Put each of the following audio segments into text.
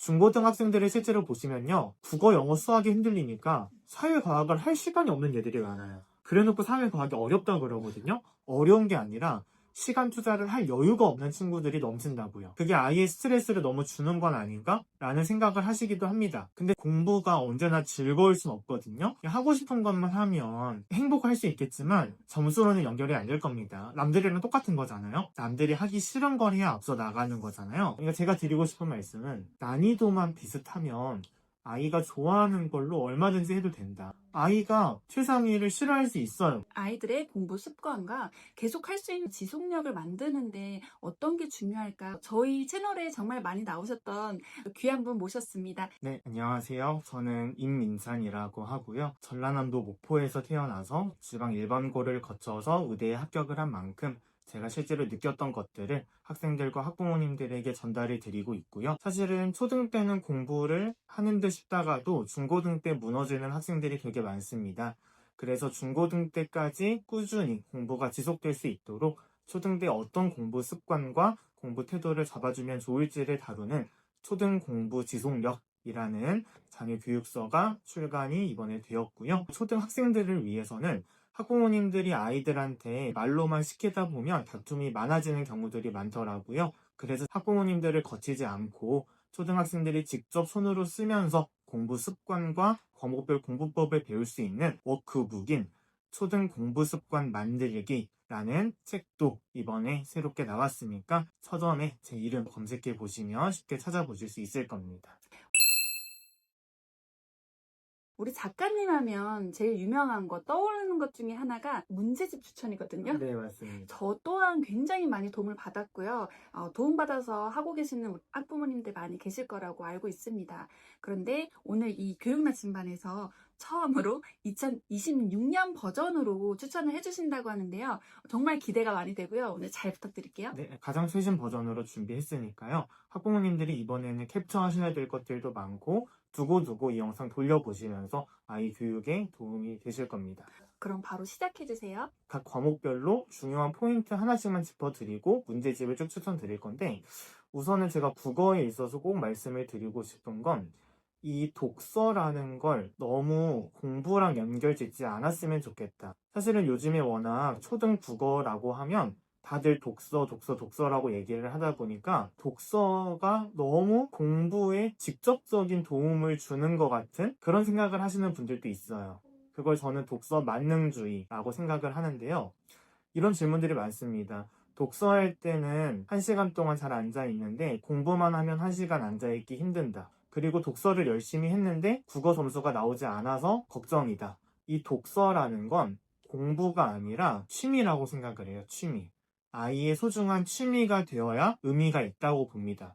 중고등학생들을 실제로 보시면요. 국어, 영어, 수학이 흔들리니까 사회과학을 할 시간이 없는 애들이 많아요. 그래놓고 사회과학이 어렵다고 그러거든요. 어려운 게 아니라 시간 투자를 할 여유가 없는 친구들이 넘친다고요. 그게 아이의 스트레스를 너무 주는 건 아닌가? 라는 생각을 하시기도 합니다. 근데 공부가 언제나 즐거울 순 없거든요. 하고 싶은 것만 하면 행복할 수 있겠지만 점수로는 연결이 안 될 겁니다. 남들이랑 똑같은 거잖아요. 남들이 하기 싫은 걸 해야 앞서 나가는 거잖아요. 그러니까 제가 드리고 싶은 말씀은 난이도만 비슷하면 아이가 좋아하는 걸로 얼마든지 해도 된다. 아이가 최상위를 싫어할 수 있어요. 아이들의 공부 습관과 계속 할 수 있는 지속력을 만드는데 어떤 게 중요할까? 저희 채널에 정말 많이 나오셨던 귀한 분 모셨습니다. 네, 안녕하세요. 저는 임민찬이라고 하고요. 전라남도 목포에서 태어나서 지방 일반고를 거쳐서 의대에 합격을 한 만큼 제가 실제로 느꼈던 것들을 학생들과 학부모님들에게 전달해 드리고 있고요. 사실은 초등 때는 공부를 하는 듯 싶다가도 중고등 때 무너지는 학생들이 되게 많습니다. 그래서 중고등 때까지 꾸준히 공부가 지속될 수 있도록 초등 때 어떤 공부 습관과 공부 태도를 잡아주면 좋을지를 다루는 초등 공부 지속력이라는 자녀 교육서가 출간이 이번에 되었고요. 초등 학생들을 위해서는 학부모님들이 아이들한테 말로만 시키다 보면 다툼이 많아지는 경우들이 많더라고요. 그래서 학부모님들을 거치지 않고 초등학생들이 직접 손으로 쓰면서 공부 습관과 과목별 공부법을 배울 수 있는 워크북인 초등 공부 습관 만들기라는 책도 이번에 새롭게 나왔으니까 서점에 제 이름 검색해 보시면 쉽게 찾아보실 수 있을 겁니다. 우리 작가님 하면 제일 유명한 거 떠오르는 것 중에 하나가 문제집 추천이거든요. 네, 맞습니다. 저 또한 굉장히 많이 도움을 받았고요. 도움받아서 하고 계시는 학부모님들 많이 계실 거라고 알고 있습니다. 그런데 오늘 이 교육 나침반에서 처음으로 2026년 버전으로 추천을 해주신다고 하는데요. 정말 기대가 많이 되고요. 오늘 잘 부탁드릴게요. 네, 가장 최신 버전으로 준비했으니까요. 학부모님들이 이번에는 캡처하셔야 될 것들도 많고 두고두고 이 영상 돌려보시면서 아이 교육에 도움이 되실 겁니다. 그럼 바로 시작해주세요. 각 과목별로 중요한 포인트 하나씩만 짚어드리고 문제집을 쭉 추천드릴 건데 우선은 제가 국어에 있어서 꼭 말씀을 드리고 싶은 건 이 독서라는 걸 너무 공부랑 연결 짓지 않았으면 좋겠다. 사실은 요즘에 워낙 초등 국어라고 하면 다들 독서라고 얘기를 하다 보니까 독서가 너무 공부에 직접적인 도움을 주는 것 같은 그런 생각을 하시는 분들도 있어요. 그걸 저는 독서 만능주의라고 생각을 하는데요. 이런 질문들이 많습니다. 독서할 때는 1시간 동안 잘 앉아있는데 공부만 하면 1시간 앉아있기 힘든다. 그리고 독서를 열심히 했는데 국어 점수가 나오지 않아서 걱정이다. 이 독서라는 건 공부가 아니라 취미라고 생각을 해요. 취미. 아이의 소중한 취미가 되어야 의미가 있다고 봅니다.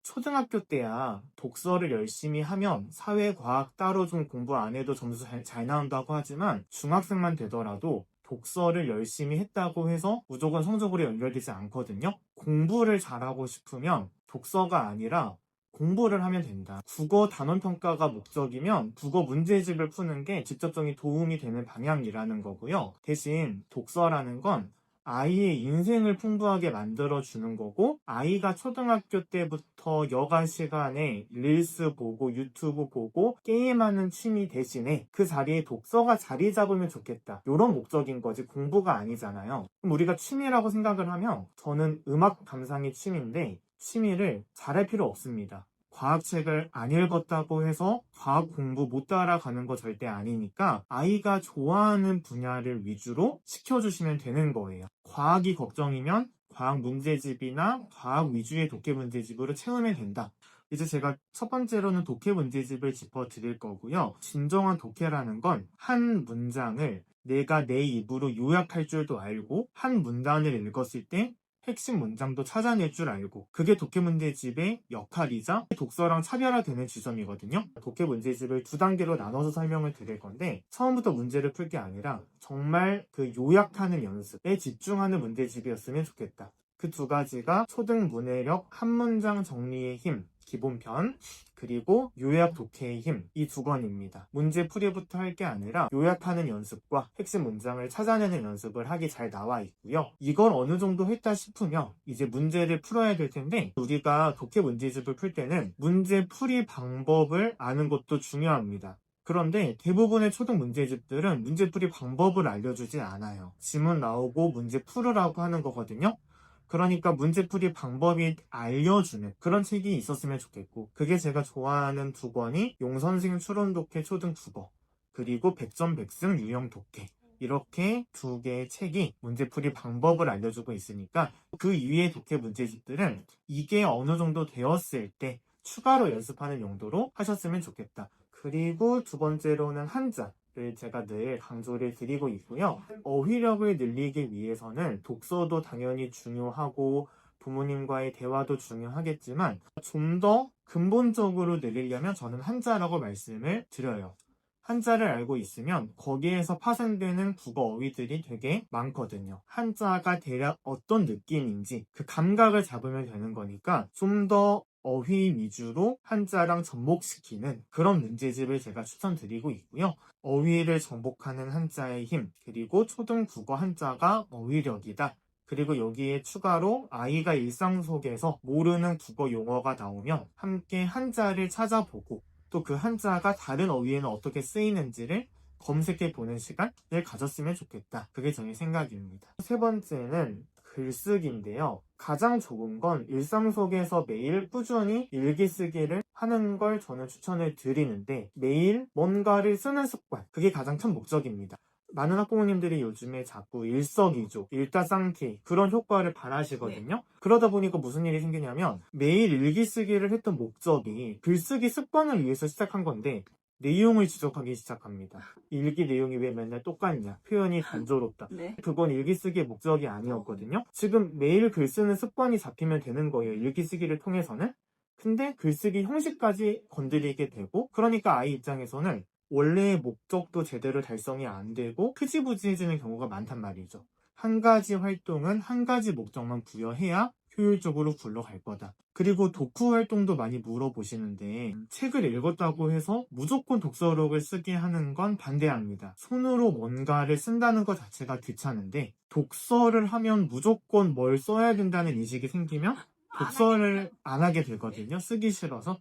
초등학교 때야 독서를 열심히 하면 사회과학 따로 좀 공부 안 해도 점수 잘 나온다고 하지만 중학생만 되더라도 독서를 열심히 했다고 해서 무조건 성적으로 연결되지 않거든요. 공부를 잘하고 싶으면 독서가 아니라 공부를 하면 된다. 국어 단원평가가 목적이면 국어 문제집을 푸는 게 직접적인 도움이 되는 방향이라는 거고요. 대신 독서라는 건 아이의 인생을 풍부하게 만들어주는 거고 아이가 초등학교 때부터 여가 시간에 릴스 보고 유튜브 보고 게임하는 취미 대신에 그 자리에 독서가 자리 잡으면 좋겠다. 이런 목적인 거지 공부가 아니잖아요. 그럼 우리가 취미라고 생각을 하면 저는 음악 감상이 취미인데 취미를 잘할 필요 없습니다. 과학책을 안 읽었다고 해서 과학 공부 못 따라가는 거 절대 아니니까 아이가 좋아하는 분야를 위주로 시켜주시면 되는 거예요. 과학이 걱정이면 과학 문제집이나 과학 위주의 독해 문제집으로 채우면 된다. 이제 제가 첫 번째로는 독해 문제집을 짚어드릴 거고요. 진정한 독해라는 건 한 문장을 내가 내 입으로 요약할 줄도 알고 한 문단을 읽었을 때 핵심 문장도 찾아낼 줄 알고 그게 독해 문제집의 역할이자 독서랑 차별화되는 지점이거든요. 독해 문제집을 두 단계로 나눠서 설명을 드릴 건데 처음부터 문제를 풀 게 아니라 정말 그 요약하는 연습에 집중하는 문제집이었으면 좋겠다. 그 두 가지가 초등 문해력 한 문장 정리의 힘 기본편, 그리고 요약 독해의 힘, 이 두 권입니다. 문제 풀이부터 할 게 아니라 요약하는 연습과 핵심 문장을 찾아내는 연습을 하기 잘 나와 있고요. 이걸 어느 정도 했다 싶으면 이제 문제를 풀어야 될 텐데, 우리가 독해 문제집을 풀 때는 문제 풀이 방법을 아는 것도 중요합니다. 그런데 대부분의 초등 문제집들은 문제풀이 방법을 알려주지 않아요. 지문 나오고 문제 풀으라고 하는 거거든요. 그러니까 문제풀이 방법이 알려주는 그런 책이 있었으면 좋겠고, 그게 제가 좋아하는 두 권이 용선생 추론독해 초등 국어, 그리고 백전백승 유형 독해, 이렇게 두 개의 책이 문제풀이 방법을 알려주고 있으니까 그 이외의 독해 문제집들은 이게 어느 정도 되었을 때 추가로 연습하는 용도로 하셨으면 좋겠다. 그리고 두 번째로는 한자를 제가 늘 강조를 드리고 있고요. 어휘력을 늘리기 위해서는 독서도 당연히 중요하고 부모님과의 대화도 중요하겠지만 좀 더 근본적으로 늘리려면 저는 한자라고 말씀을 드려요. 한자를 알고 있으면 거기에서 파생되는 국어 어휘들이 되게 많거든요. 한자가 대략 어떤 느낌인지 그 감각을 잡으면 되는 거니까 좀 더 어휘 위주로 한자랑 접목시키는 그런 문제집을 제가 추천드리고 있고요. 어휘를 정복하는 한자의 힘, 그리고 초등 국어 한자가 어휘력이다. 그리고 여기에 추가로 아이가 일상 속에서 모르는 국어 용어가 나오면 함께 한자를 찾아보고 또 그 한자가 다른 어휘에는 어떻게 쓰이는지를 검색해 보는 시간을 가졌으면 좋겠다. 그게 저의 생각입니다. 세 번째는 글쓰기인데요. 가장 좋은 건 일상 속에서 매일 꾸준히 일기 쓰기를 하는 걸 저는 추천을 드리는데, 매일 뭔가를 쓰는 습관, 그게 가장 첫 목적입니다. 많은 학부모님들이 요즘에 자꾸 일석이조, 일타쌍피 그런 효과를 바라시거든요. 그러다 보니까 무슨 일이 생기냐면 매일 일기 쓰기를 했던 목적이 글쓰기 습관을 위해서 시작한 건데 내용을 지적하기 시작합니다. 일기 내용이 왜 맨날 똑같냐, 표현이 단조롭다. 네. 그건 일기 쓰기의 목적이 아니었거든요. 지금 매일 글 쓰는 습관이 잡히면 되는 거예요, 일기 쓰기를 통해서는. 근데 글쓰기 형식까지 건드리게 되고, 그러니까 아이 입장에서는 원래의 목적도 제대로 달성이 안 되고 흐지부지해지는 경우가 많단 말이죠. 한 가지 활동은 한 가지 목적만 부여해야 효율적으로 굴러갈 거다. 그리고 독후 활동도 많이 물어보시는데, 책을 읽었다고 해서 무조건 독서록을 쓰게 하는 건 반대합니다. 손으로 뭔가를 쓴다는 것 자체가 귀찮은데, 독서를 하면 무조건 뭘 써야 된다는 인식이 생기면 독서를 안 하게 되거든요. 쓰기 싫어서.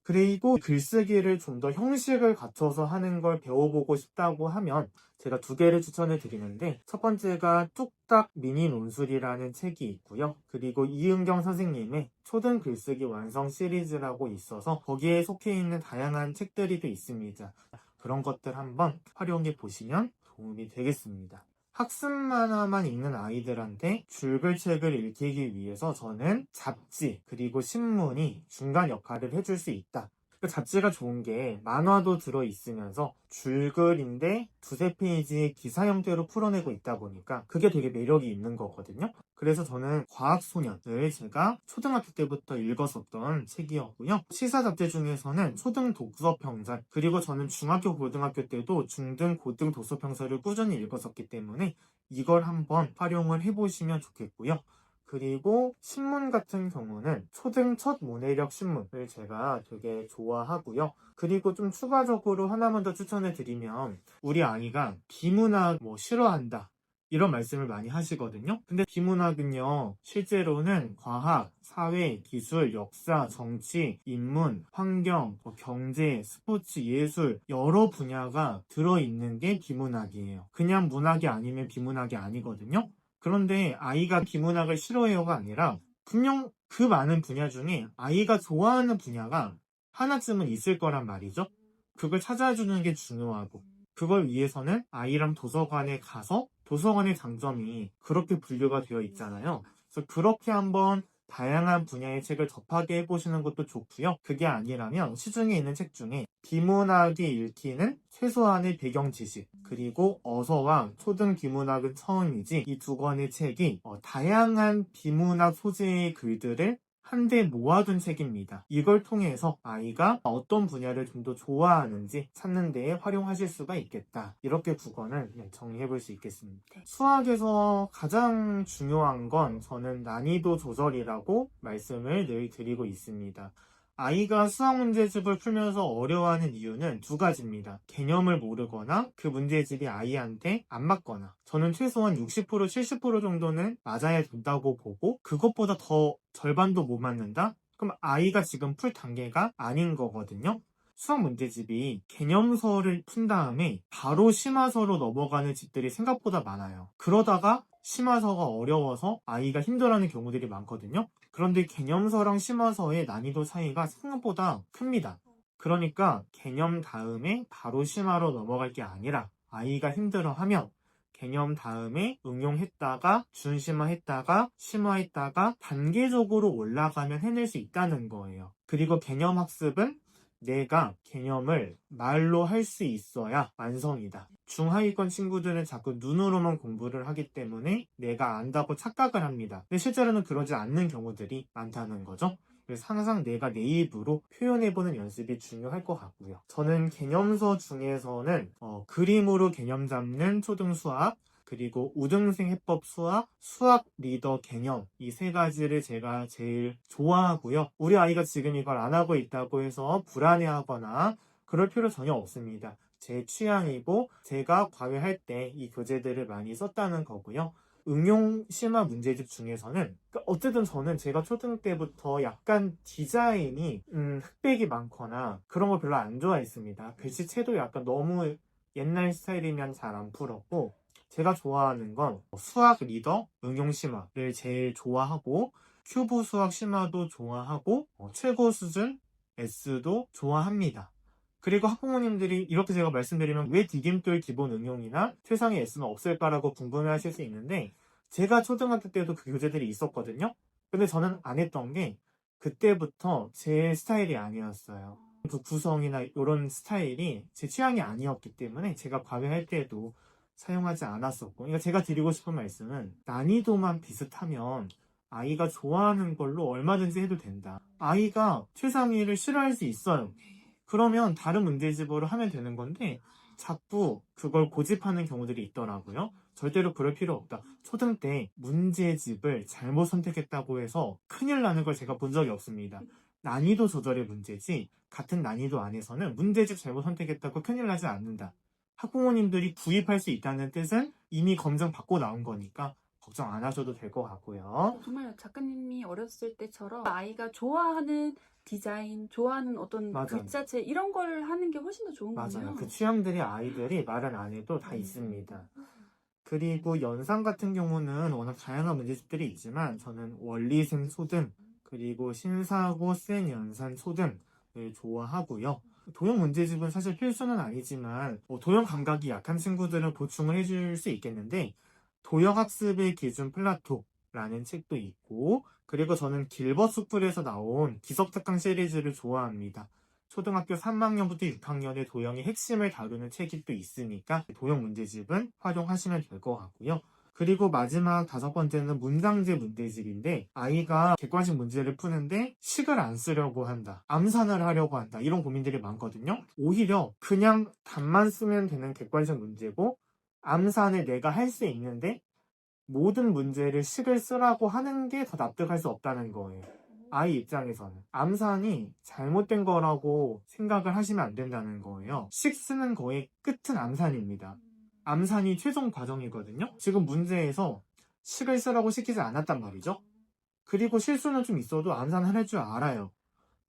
그리고 글쓰기를 좀 더 형식을 갖춰서 하는 걸 배워보고 싶다고 하면 제가 두 개를 추천해 드리는데, 첫 번째가 뚝딱 미니 논술이라는 책이 있고요. 그리고 이은경 선생님의 초등 글쓰기 완성 시리즈라고 있어서 거기에 속해 있는 다양한 책들이 또 있습니다. 그런 것들 한번 활용해 보시면 도움이 되겠습니다. 학습 만화만 읽는 아이들한테 줄글책을 읽히기 위해서 저는 잡지 그리고 신문이 중간 역할을 해줄 수 있다. 잡지가 좋은 게 만화도 들어있으면서 줄글인데 두세 페이지 기사 형태로 풀어내고 있다 보니까 그게 되게 매력이 있는 거거든요. 그래서 저는 과학소년을 제가 초등학교 때부터 읽었었던 책이었고요. 시사 잡지 중에서는 초등 독서평전, 그리고 저는 중학교 고등학교 때도 중등 고등 독서평서를 꾸준히 읽었었기 때문에 이걸 한번 활용을 해보시면 좋겠고요. 그리고 신문 같은 경우는 초등 첫 문해력 신문을 제가 되게 좋아하고요. 그리고 좀 추가적으로 하나만 더 추천해 드리면, 우리 아이가 비문학 싫어한다 이런 말씀을 많이 하시거든요. 근데 비문학은요, 실제로는 과학, 사회, 기술, 역사, 정치, 인문, 환경, 경제, 스포츠, 예술 여러 분야가 들어있는 게 비문학이에요. 그냥 문학이 아니면 비문학이 아니거든요. 그런데 아이가 비문학을 싫어해요가 아니라 분명 그 많은 분야 중에 아이가 좋아하는 분야가 하나쯤은 있을 거란 말이죠. 그걸 찾아주는 게 중요하고, 그걸 위해서는 아이랑 도서관에 가서, 도서관의 장점이 그렇게 분류가 되어 있잖아요. 그래서 그렇게 한번 다양한 분야의 책을 접하게 해보시는 것도 좋고요. 그게 아니라면 시중에 있는 책 중에 비문학이 읽히는 최소한의 배경 지식, 그리고 어서와 초등 비문학은 처음이지, 이 두 권의 책이 다양한 비문학 소재의 글들을 한데 모아둔 책입니다. 이걸 통해서 아이가 어떤 분야를 좀 더 좋아하는지 찾는 데에 활용하실 수가 있겠다. 이렇게 국어는 정리해 볼 수 있겠습니다. 수학에서 가장 중요한 건 저는 난이도 조절이라고 말씀을 늘 드리고 있습니다. 아이가 수학 문제집을 풀면서 어려워하는 이유는 두 가지입니다. 개념을 모르거나 그 문제집이 아이한테 안 맞거나. 저는 최소한 60%, 70% 정도는 맞아야 된다고 보고 그것보다 더 절반도 못 맞는다? 그럼 아이가 지금 풀 단계가 아닌 거거든요. 수학 문제집이 개념서를 푼 다음에 바로 심화서로 넘어가는 집들이 생각보다 많아요. 그러다가 심화서가 어려워서 아이가 힘들어하는 경우들이 많거든요. 그런데 개념서랑 심화서의 난이도 차이가 생각보다 큽니다. 그러니까 개념 다음에 바로 심화로 넘어갈 게 아니라 아이가 힘들어하면 개념 다음에 응용했다가 준심화했다가 심화했다가 단계적으로 올라가면 해낼 수 있다는 거예요. 그리고 개념 학습은 내가 개념을 말로 할 수 있어야 완성이다. 중하위권 친구들은 자꾸 눈으로만 공부를 하기 때문에 내가 안다고 착각을 합니다. 근데 실제로는 그러지 않는 경우들이 많다는 거죠. 그래서 항상 내가 내 입으로 표현해보는 연습이 중요할 것 같고요. 저는 개념서 중에서는 그림으로 개념 잡는 초등수학, 그리고 우등생 해법 수학, 수학 리더 개념 이 세 가지를 제가 제일 좋아하고요. 우리 아이가 지금 이걸 안 하고 있다고 해서 불안해하거나 그럴 필요 전혀 없습니다. 제 취향이고 제가 과외할 때 이 교재들을 많이 썼다는 거고요. 응용 심화 문제집 중에서는 어쨌든 저는 제가 초등 때부터 약간 디자인이 흑백이 많거나 그런 걸 별로 안 좋아했습니다. 글씨체도 약간 너무 옛날 스타일이면 잘 안 풀었고 제가 좋아하는 건 수학 리더, 응용 심화를 제일 좋아하고 큐브 수학 심화도 좋아하고 최고 수준 S도 좋아합니다. 그리고 학부모님들이 이렇게 제가 말씀드리면 왜 디딤돌 기본 응용이나 최상의 S는 없을까라고 궁금해하실 수 있는데 제가 초등학교 때도 그 교재들이 있었거든요. 근데 저는 안 했던 게 그때부터 제 스타일이 아니었어요. 그 구성이나 이런 스타일이 제 취향이 아니었기 때문에 제가 과외할 때도 사용하지 않았었고, 그러니까 제가 드리고 싶은 말씀은 난이도만 비슷하면 아이가 좋아하는 걸로 얼마든지 해도 된다. 아이가 최상위를 싫어할 수 있어요. 그러면 다른 문제집으로 하면 되는 건데 자꾸 그걸 고집하는 경우들이 있더라고요. 절대로 그럴 필요 없다. 초등 때 문제집을 잘못 선택했다고 해서 큰일 나는 걸 제가 본 적이 없습니다. 난이도 조절의 문제지 같은 난이도 안에서는 문제집 잘못 선택했다고 큰일 나지 않는다. 학부모님들이 구입할 수 있다는 뜻은 이미 검증 받고 나온 거니까 걱정 안 하셔도 될 것 같고요. 정말 작가님이 어렸을 때처럼 아이가 좋아하는 디자인, 좋아하는 어떤 맞아요. 글자체 이런 걸 하는 게 훨씬 더 좋은군요. 맞아요. 그 취향들이 아이들이 말은 안 해도 다 있습니다. 그리고 연상 같은 경우는 워낙 다양한 문제집들이 있지만 저는 원리생 소등 그리고 신사고 센 연산 소등을 좋아하고요. 도형 문제집은 사실 필수는 아니지만 도형 감각이 약한 친구들은 보충을 해줄 수 있겠는데 도형 학습의 기준 플라토라는 책도 있고 그리고 저는 길벗 수풀에서 나온 기석특강 시리즈를 좋아합니다. 초등학교 3학년부터 6학년의 도형의 핵심을 다루는 책이 또 있으니까 도형 문제집은 활용하시면 될 것 같고요. 그리고 마지막 5번째는 문장제 문제집인데 아이가 객관식 문제를 푸는데 식을 안 쓰려고 한다. 암산을 하려고 한다. 이런 고민들이 많거든요. 오히려 그냥 답만 쓰면 되는 객관식 문제고 암산을 내가 할 수 있는데 모든 문제를 식을 쓰라고 하는 게 더 납득할 수 없다는 거예요. 아이 입장에서는 암산이 잘못된 거라고 생각을 하시면 안 된다는 거예요. 식 쓰는 거의 끝은 암산입니다. 암산이 최종 과정이거든요. 지금 문제에서 식을 쓰라고 시키지 않았단 말이죠. 그리고 실수는 좀 있어도 암산을 할 줄 알아요.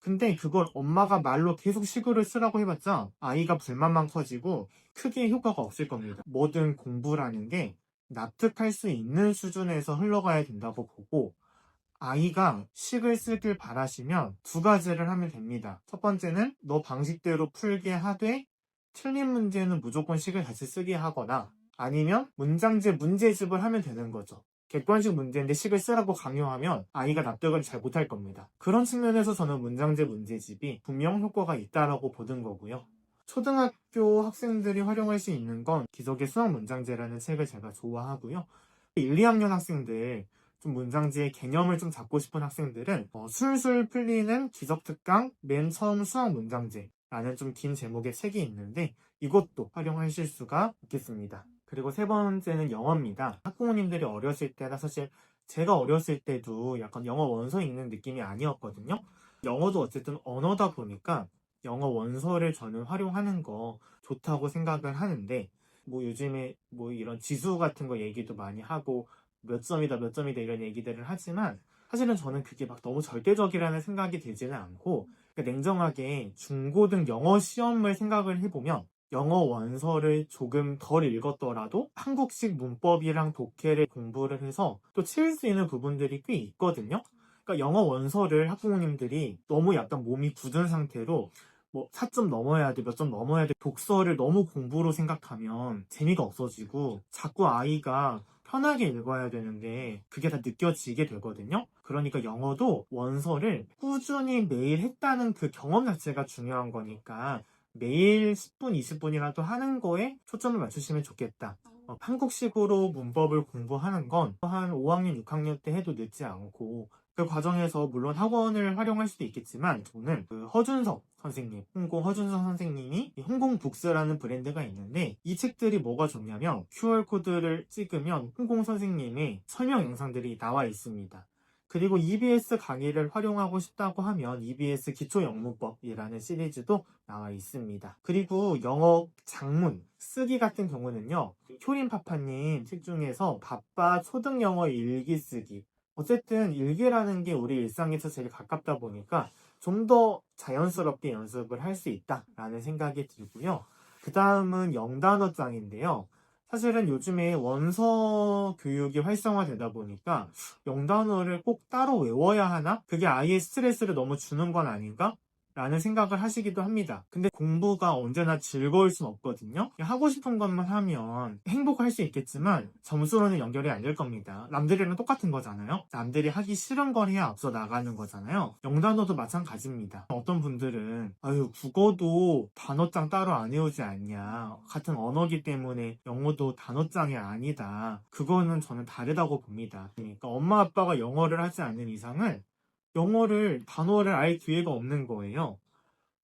근데 그걸 엄마가 말로 계속 식을 쓰라고 해봤자 아이가 불만만 커지고 크게 효과가 없을 겁니다. 뭐든 공부라는 게 납득할 수 있는 수준에서 흘러가야 된다고 보고 아이가 식을 쓰길 바라시면 두 가지를 하면 됩니다. 첫 번째는 너 방식대로 풀게 하되 틀린 문제는 무조건 식을 다시 쓰게 하거나 아니면 문장제 문제집을 하면 되는 거죠. 객관식 문제인데 식을 쓰라고 강요하면 아이가 납득을 잘 못할 겁니다. 그런 측면에서 저는 문장제 문제집이 분명 효과가 있다라고 보는 거고요. 초등학교 학생들이 활용할 수 있는 건 기적의 수학 문장제라는 책을 제가 좋아하고요. 1, 2학년 학생들 좀 문장지의 개념을 좀 잡고 싶은 학생들은 술술 풀리는 기적특강 맨 처음 수학 문장제라는 좀 긴 제목의 책이 있는데 이것도 활용하실 수가 있겠습니다. 그리고 세 번째는 영어입니다. 학부모님들이 어렸을 때나 사실 제가 어렸을 때도 약간 영어 원서 읽는 느낌이 아니었거든요. 영어도 어쨌든 언어다 보니까 영어 원서를 저는 활용하는 거 좋다고 생각을 하는데, 뭐 요즘에 뭐 이런 지수 같은 거 얘기도 많이 하고 몇 점이다 몇 점이다 이런 얘기들을 하지만, 사실은 저는 그게 막 너무 절대적이라는 생각이 들지는 않고, 그러니까 냉정하게 중고등 영어 시험을 생각을 해보면 영어 원서를 조금 덜 읽었더라도 한국식 문법이랑 독해를 공부를 해서 또 치울 수 있는 부분들이 꽤 있거든요. 그러니까 영어 원서를 학부모님들이 너무 약간 몸이 굳은 상태로 뭐 4점 넘어야 돼, 몇 점 넘어야 돼, 독서를 너무 공부로 생각하면 재미가 없어지고 자꾸 아이가 편하게 읽어야 되는데 그게 다 느껴지게 되거든요. 그러니까 영어도 원서를 꾸준히 매일 했다는 그 경험 자체가 중요한 거니까 매일 10분, 20분이라도 하는 거에 초점을 맞추시면 좋겠다. 한국식으로 문법을 공부하는 건 한 5학년, 6학년 때 해도 늦지 않고, 그 과정에서 물론 학원을 활용할 수도 있겠지만, 저는 그 허준석 선생님, 홍콩 허준석 선생님이 이 홍콩북스라는 브랜드가 있는데, 이 책들이 뭐가 좋냐면 QR코드를 찍으면 홍콩 선생님의 설명 영상들이 나와 있습니다. 그리고 EBS 강의를 활용하고 싶다고 하면 EBS 기초영문법이라는 시리즈도 나와 있습니다. 그리고 영어 장문 쓰기 같은 경우는요, 효린파파님 책 중에서 바빠 초등 영어 일기 쓰기, 어쨌든 일기라는 게 우리 일상에서 제일 가깝다 보니까 좀 더 자연스럽게 연습을 할 수 있다라는 생각이 들고요. 그 다음은 영단어장인데요. 사실은 요즘에 원서 교육이 활성화되다 보니까 영단어를 꼭 따로 외워야 하나? 그게 아이의 스트레스를 너무 주는 건 아닌가? 라는 생각을 하시기도 합니다. 근데 공부가 언제나 즐거울 순 없거든요. 하고 싶은 것만 하면 행복할 수 있겠지만 점수로는 연결이 안 될 겁니다. 남들이랑 똑같은 거잖아요. 남들이 하기 싫은 걸 해야 앞서 나가는 거잖아요. 영단어도 마찬가지입니다. 어떤 분들은 아유 국어도 단어장 따로 안 외우지 않냐, 같은 언어기 때문에 영어도 단어장이 아니다. 그거는 저는 다르다고 봅니다. 그러니까 엄마 아빠가 영어를 하지 않는 이상은 영어를, 단어를 알 기회가 없는 거예요.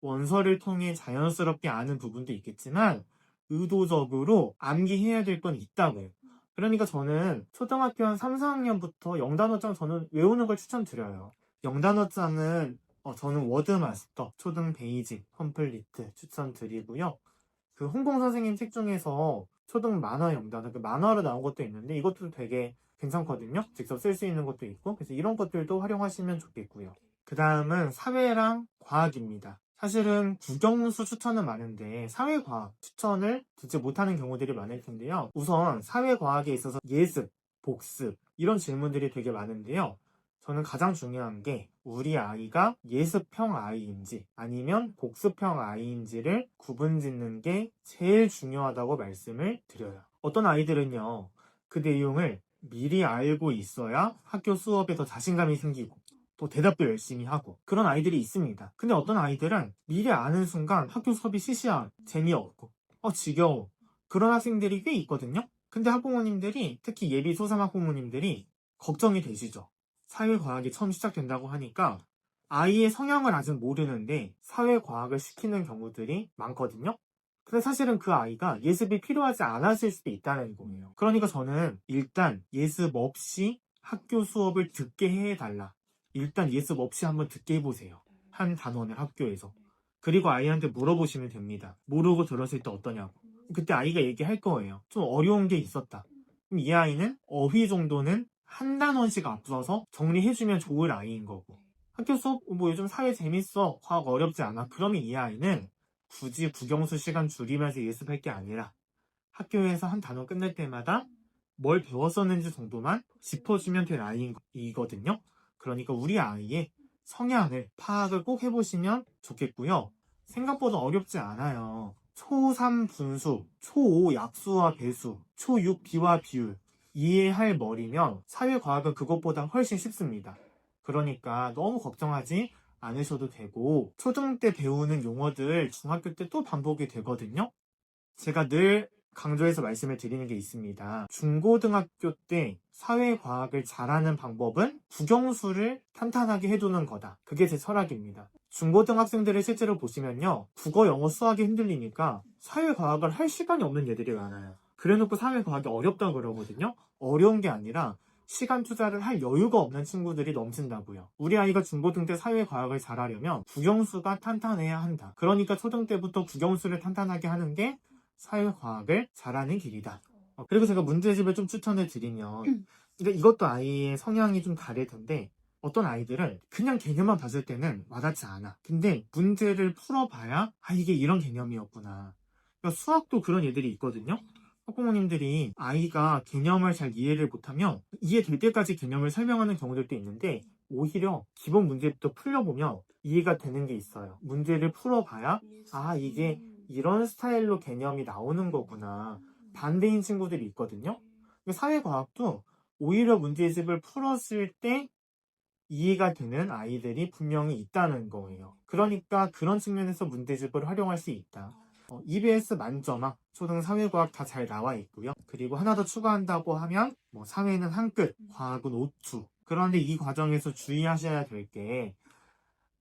원서를 통해 자연스럽게 아는 부분도 있겠지만 의도적으로 암기해야 될 건 있다고요. 그러니까 저는 초등학교 한 3, 4학년부터 영단어장 저는 외우는 걸 추천드려요. 영단어장은 저는 워드마스터, 초등 베이직, 컴플리트 추천드리고요. 그 홍콩 선생님 책 중에서 초등 만화 영단어, 그 만화로 나온 것도 있는데 이것도 되게 괜찮거든요. 직접 쓸 수 있는 것도 있고, 그래서 이런 것들도 활용하시면 좋겠고요. 그 다음은 사회랑 과학입니다. 사실은 국영수 추천은 많은데 사회과학 추천을 듣지 못하는 경우들이 많을 텐데요. 우선 사회과학에 있어서 예습, 복습 이런 질문들이 되게 많은데요. 저는 가장 중요한 게 우리 아이가 예습형 아이인지 아니면 복습형 아이인지를 구분짓는 게 제일 중요하다고 말씀을 드려요. 어떤 아이들은요, 그 내용을 미리 알고 있어야 학교 수업에 더 자신감이 생기고 또 대답도 열심히 하고 그런 아이들이 있습니다. 근데 어떤 아이들은 미리 아는 순간 학교 수업이 시시한, 재미없고 지겨워, 그런 학생들이 꽤 있거든요. 근데 학부모님들이, 특히 예비 초3 학부모님들이 걱정이 되시죠. 사회과학이 처음 시작된다고 하니까 아이의 성향을 아직 모르는데 사회과학을 시키는 경우들이 많거든요. 근데 사실은 그 아이가 예습이 필요하지 않았을 수도 있다는 거예요. 그러니까 저는 일단 예습 없이 학교 수업을 듣게 해달라. 일단 예습 없이 한번 듣게 해보세요. 한 단원을 학교에서. 그리고 아이한테 물어보시면 됩니다. 모르고 들었을 때 어떠냐고. 그때 아이가 얘기할 거예요. 좀 어려운 게 있었다. 그럼 이 아이는 어휘 정도는 한 단원씩 앞서서 정리해주면 좋을 아이인 거고, 학교 수업 뭐 요즘 사회 재밌어, 과학 어렵지 않아, 그러면 이 아이는 굳이 국영수 시간 줄이면서 예습할 게 아니라 학교에서 한 단원 끝날 때마다 뭘 배웠었는지 정도만 짚어주면 될 아이거든요. 그러니까 우리 아이의 성향을 파악을 꼭 해보시면 좋겠고요. 생각보다 어렵지 않아요. 초3 분수, 초5 약수와 배수, 초6 비와 비율 이해할 머리면 사회과학은 그것보다 훨씬 쉽습니다. 그러니까 너무 걱정하지 않으셔도 되고, 초등 때 배우는 용어들 중학교 때 또 반복이 되거든요. 제가 늘 강조해서 말씀을 드리는 게 있습니다. 중고등학교 때 사회과학을 잘하는 방법은 국영수를 탄탄하게 해두는 거다. 그게 제 철학입니다. 중고등학생들을 실제로 보시면요, 국어, 영어, 수학이 흔들리니까 사회과학을 할 시간이 없는 애들이 많아요. 그래놓고 사회과학이 어렵다고 그러거든요. 어려운 게 아니라 시간 투자를 할 여유가 없는 친구들이 넘친다고요. 우리 아이가 중고등 때 사회과학을 잘하려면 국영수가 탄탄해야 한다. 그러니까 초등 때부터 국영수를 탄탄하게 하는 게 사회과학을 잘하는 길이다. 그리고 제가 문제집을 좀 추천을 드리면 그러니까 이것도 아이의 성향이 좀 다를 텐데 어떤 아이들은 그냥 개념만 봤을 때는 와닿지 않아. 근데 문제를 풀어봐야 이게 이런 개념이었구나. 그러니까 수학도 그런 애들이 있거든요. 학부모님들이 아이가 개념을 잘 이해를 못하면 이해될 때까지 개념을 설명하는 경우들도 있는데 오히려 기본 문제부터 풀려보면 이해가 되는 게 있어요. 문제를 풀어봐야 이게 이런 스타일로 개념이 나오는 거구나. 반대인 친구들이 있거든요. 사회과학도 오히려 문제집을 풀었을 때 이해가 되는 아이들이 분명히 있다는 거예요. 그러니까 그런 측면에서 문제집을 활용할 수 있다. EBS 만점아, 초등 사회과학 다 잘 나와 있고요. 그리고 하나 더 추가한다고 하면 사회는 한 끗, 과학은 5추. 그런데 이 과정에서 주의하셔야 될 게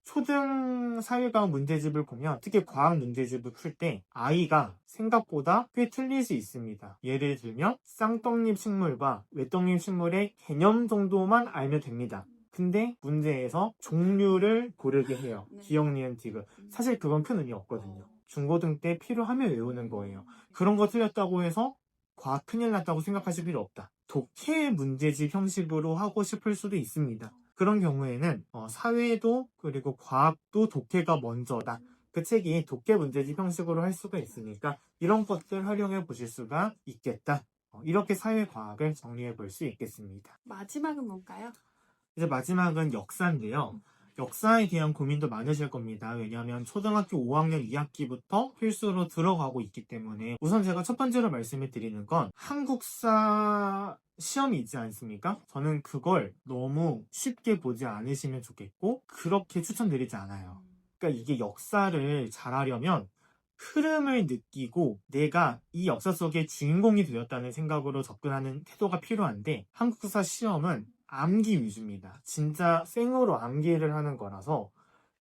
초등 사회과학 문제집을 보면 특히 과학 문제집을 풀 때 아이가 생각보다 꽤 틀릴 수 있습니다. 예를 들면 쌍떡잎 식물과 외떡잎 식물의 개념 정도만 알면 됩니다. 근데 문제에서 종류를 고르게 해요. 기억, 니은, 디귿. 사실 그건 큰 의미 없거든요. 중고등 때 필요하면 외우는 거예요. 그런 거 틀렸다고 해서 과학 큰일 났다고 생각하실 필요 없다. 독해 문제집 형식으로 하고 싶을 수도 있습니다. 그런 경우에는 사회도 그리고 과학도 독해가 먼저다. 그 책이 독해 문제집 형식으로 할 수가 있으니까 이런 것들 활용해 보실 수가 있겠다. 이렇게 사회과학을 정리해 볼 수 있겠습니다. 마지막은 뭔가요? 이제 마지막은 역사인데요. 역사에 대한 고민도 많으실 겁니다. 왜냐하면 초등학교 5학년 2학기부터 필수로 들어가고 있기 때문에 우선 제가 첫 번째로 말씀을 드리는 건 한국사 시험이 있지 않습니까? 저는 그걸 너무 쉽게 보지 않으시면 좋겠고 그렇게 추천드리지 않아요. 그러니까 이게 역사를 잘하려면 흐름을 느끼고 내가 이 역사 속의 주인공이 되었다는 생각으로 접근하는 태도가 필요한데 한국사 시험은 암기 위주입니다. 진짜 생으로 암기를 하는 거라서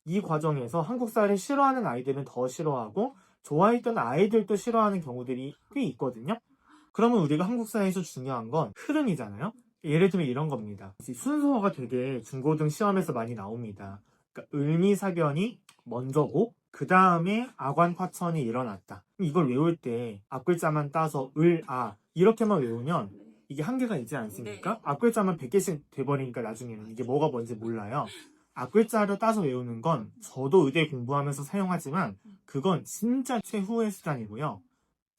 이 과정에서 한국사를 싫어하는 아이들은 더 싫어하고 좋아했던 아이들도 싫어하는 경우들이 꽤 있거든요. 그러면 우리가 한국사에서 중요한 건 흐름이잖아요. 예를 들면 이런 겁니다. 순서가 되게 중고등 시험에서 많이 나옵니다. 그러니까 을미사변이 먼저고 그 다음에 아관파천이 일어났다. 이걸 외울 때 앞글자만 따서 이렇게만 외우면 이게 한계가 있지 않습니까? 앞글자만 100개씩 돼버리니까 나중에는 이게 뭐가 뭔지 몰라요. 앞글자를 따서 외우는 건 저도 의대 공부하면서 사용하지만 그건 진짜 최후의 수단이고요.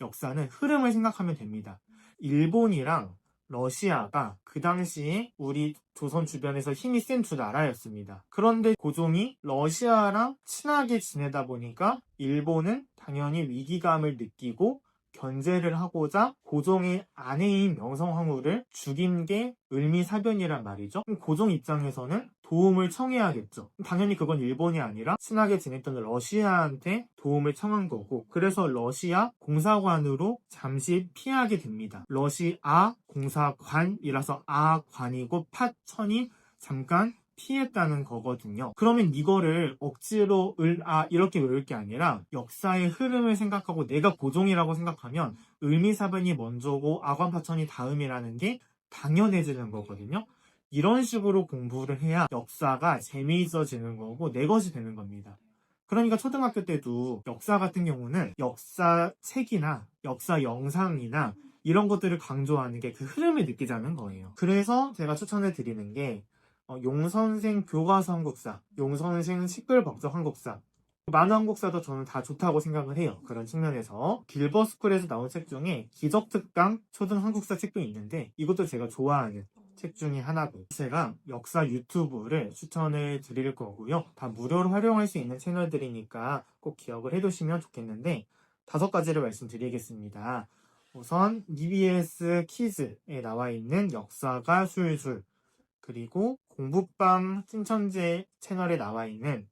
역사는 흐름을 생각하면 됩니다. 일본이랑 러시아가 그 당시에 우리 조선 주변에서 힘이 센 두 나라였습니다. 그런데 고종이 러시아랑 친하게 지내다 보니까 일본은 당연히 위기감을 느끼고 견제를 하고자 고종의 아내인 명성황후를 죽인 게 을미사변이란 말이죠. 고종 입장에서는 도움을 청해야겠죠. 당연히 그건 일본이 아니라 친하게 지냈던 러시아한테 도움을 청한 거고 그래서 러시아 공사관으로 잠시 피하게 됩니다. 러시아 공사관이라서 아관이고 파천이 잠깐 피했다는 거거든요. 그러면 이거를 억지로 이렇게 외울 게 아니라 역사의 흐름을 생각하고 내가 고종이라고 생각하면 을미사변이 먼저고 아관파천이 다음이라는 게 당연해지는 거거든요. 이런 식으로 공부를 해야 역사가 재미있어지는 거고 내 것이 되는 겁니다. 그러니까 초등학교 때도 역사 같은 경우는 역사 책이나 역사 영상이나 이런 것들을 강조하는 게 그 흐름을 느끼자는 거예요. 그래서 제가 추천을 드리는 게 용선생 교과서 한국사, 용선생 시끌벅적 한국사, 만화 한국사도 저는 다 좋다고 생각을 해요. 그런 측면에서 길버스쿨에서 나온 책 중에 기적특강 초등 한국사 책도 있는데 이것도 제가 좋아하는 책 중에 하나고 제가 역사 유튜브를 추천을 드릴 거고요. 다 무료로 활용할 수 있는 채널들이니까 꼭 기억을 해두시면 좋겠는데 5가지를 말씀드리겠습니다. 우선 EBS 키즈에 나와 있는 역사가 술술 그리고 공부방 찐천재 채널에 나와 있는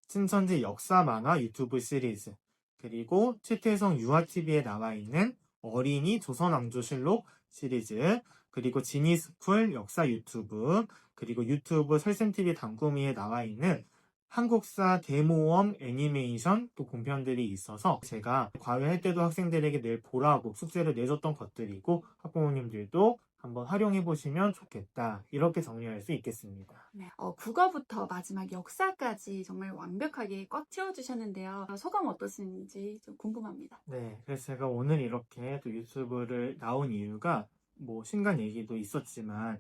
찐천재 역사 만화 유튜브 시리즈 그리고 최태성 유아TV에 나와 있는 어린이 조선왕조실록 시리즈 그리고 지니스쿨 역사 유튜브 그리고 유튜브 설쌤TV 당구미에 나와 있는 한국사 대모험 애니메이션 또 본편들이 있어서 제가 과외할 때도 학생들에게 늘 보라고 숙제를 내줬던 것들이고 학부모님들도 한번 활용해 보시면 좋겠다. 이렇게 정리할 수 있겠습니다. 네, 국어부터 마지막 역사까지 정말 완벽하게 꽉 채워주셨는데요. 소감 어떠신지 좀 궁금합니다. 네, 그래서 제가 오늘 이렇게 또 유튜브를 나온 이유가 뭐 신간 얘기도 있었지만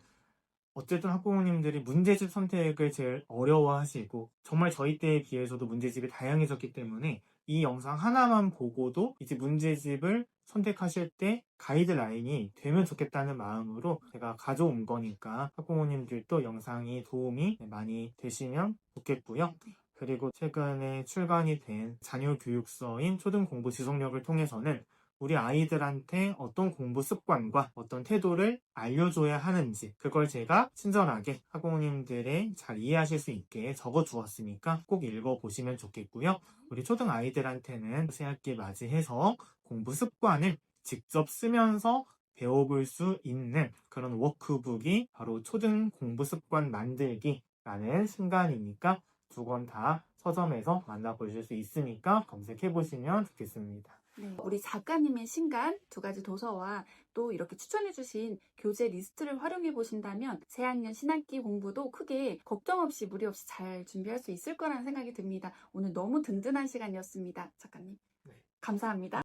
어쨌든 학부모님들이 문제집 선택을 제일 어려워하시고 정말 저희 때에 비해서도 문제집이 다양해졌기 때문에 이 영상 하나만 보고도 이제 문제집을 선택하실 때 가이드라인이 되면 좋겠다는 마음으로 제가 가져온 거니까 학부모님들도 영상이 도움이 많이 되시면 좋겠고요. 그리고 최근에 출간이 된 자녀 교육서인 초등공부 지속력을 통해서는 우리 아이들한테 어떤 공부 습관과 어떤 태도를 알려줘야 하는지 그걸 제가 친절하게 학부모님들의 잘 이해하실 수 있게 적어 주었으니까 꼭 읽어보시면 좋겠고요. 우리 초등 아이들한테는 새학기 맞이해서 공부 습관을 직접 쓰면서 배워볼 수 있는 그런 워크북이 바로 초등 공부 습관 만들기라는 신간이니까 두 권 다 서점에서 만나보실 수 있으니까 검색해보시면 좋겠습니다. 네, 우리 작가님의 신간 2가지 도서와 또 이렇게 추천해주신 교재 리스트를 활용해 보신다면 새학년 신학기 공부도 크게 걱정 없이 무리 없이 잘 준비할 수 있을 거라는 생각이 듭니다. 오늘 너무 든든한 시간이었습니다. 작가님. 네. 감사합니다.